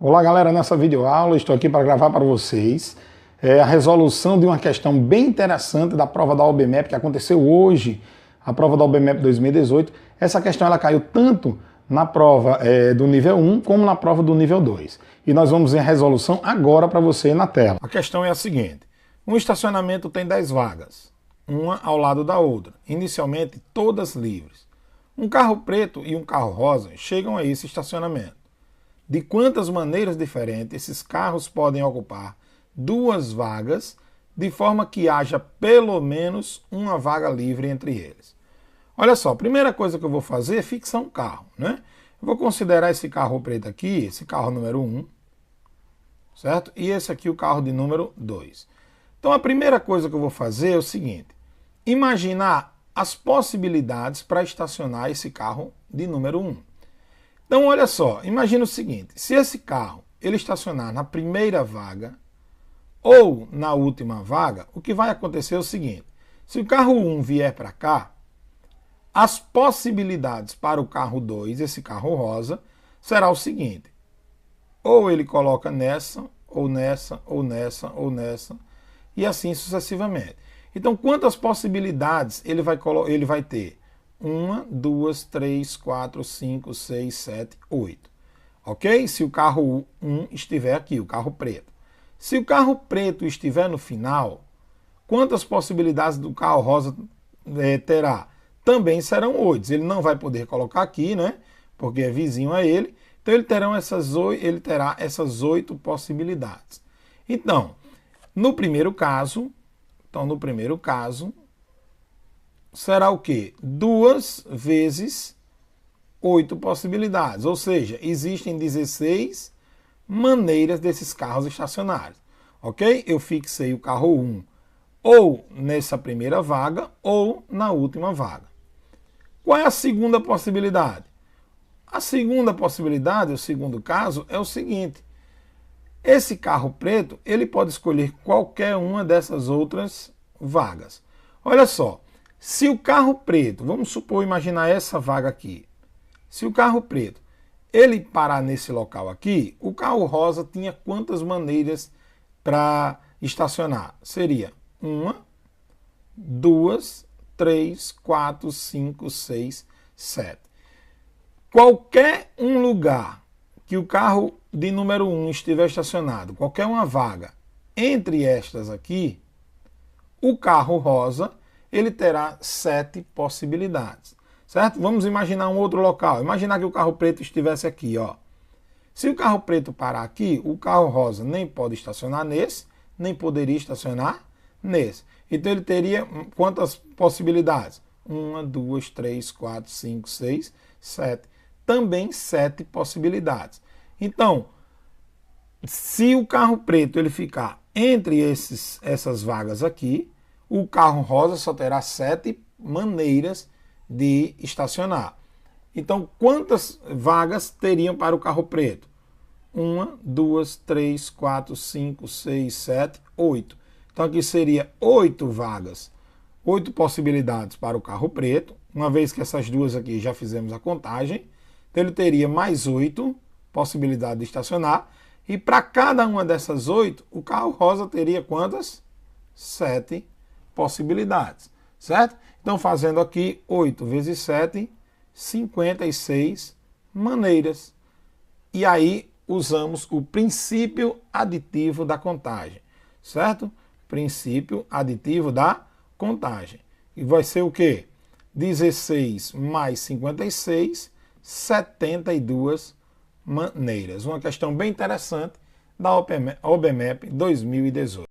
Olá galera, nessa videoaula estou aqui para gravar para vocês a resolução de uma questão bem interessante da prova da OBMEP que aconteceu hoje, a prova da OBMEP 2018. Essa questão ela caiu tanto na prova do nível 1 como na prova do nível 2. E nós vamos ver a resolução agora para você na tela. A questão é a seguinte: um estacionamento tem 10 vagas, uma ao lado da outra, inicialmente todas livres. Um carro preto e um carro rosa chegam a esse estacionamento. De quantas maneiras diferentes esses carros podem ocupar duas vagas, de forma que haja pelo menos uma vaga livre entre eles? Olha só, a primeira coisa que eu vou fazer é fixar um carro, né? Eu vou considerar esse carro preto aqui, esse carro número 1, certo? E esse aqui o carro de número 2. Então a primeira coisa que eu vou fazer é o seguinte: imaginar as possibilidades para estacionar esse carro de número 1. Então, olha só, imagina o seguinte: se esse carro ele estacionar na primeira vaga ou na última vaga, o que vai acontecer é o seguinte: se o carro 1 vier para cá, as possibilidades para o carro 2, esse carro rosa, será o seguinte: ou ele coloca nessa, ou nessa, ou nessa, ou nessa, e assim sucessivamente. Então, quantas possibilidades ele vai ter? 1, 2, 3, 4, 5, 6, 7, 8. Ok? Se o carro 1 estiver aqui, o carro preto. Se o carro preto estiver no final, quantas possibilidades do carro rosa terá? Também serão 8. Ele não vai poder colocar aqui, né? Porque é vizinho a ele. Então ele terá essas 8 possibilidades. Então, no primeiro caso, será o quê? 2 vezes 8 possibilidades. Ou seja, existem 16 maneiras desses carros estacionarem. Ok? Eu fixei o carro 1 ou nessa primeira vaga ou na última vaga. Qual é a segunda possibilidade? A segunda possibilidade, o segundo caso, é o seguinte: esse carro preto ele pode escolher qualquer uma dessas outras vagas. Olha só. Se o carro preto, vamos supor, imaginar essa vaga aqui. Se o carro preto, ele parar nesse local aqui, o carro rosa tinha quantas maneiras para estacionar? Seria 1, 2, 3, 4, 5, 6, 7. Qualquer um lugar que o carro de número 1 estiver estacionado, qualquer uma vaga entre estas aqui, o carro rosa ele terá 7 possibilidades, certo? Vamos imaginar um outro local. Imaginar que o carro preto estivesse aqui, ó. Se o carro preto parar aqui, o carro rosa nem pode estacionar nesse, nem poderia estacionar nesse. Então ele teria quantas possibilidades? 1, 2, 3, 4, 5, 6, 7. Também 7 possibilidades. Então, se o carro preto ele ficar entre essas vagas aqui, o carro rosa só terá 7 maneiras de estacionar. Então, quantas vagas teriam para o carro preto? 1, 2, 3, 4, 5, 6, 7, 8. Então, aqui seria 8 vagas, 8 possibilidades para o carro preto. Uma vez que essas duas aqui já fizemos a contagem, então ele teria mais 8 possibilidades de estacionar. E para cada uma dessas 8, o carro rosa teria quantas? 7 possibilidades, certo? Então, fazendo aqui 8 vezes 7, 56 maneiras. E aí, usamos o princípio aditivo da contagem, certo? Princípio aditivo da contagem. E vai ser o quê? 16 mais 56, 72 maneiras. Uma questão bem interessante da OBMEP 2018.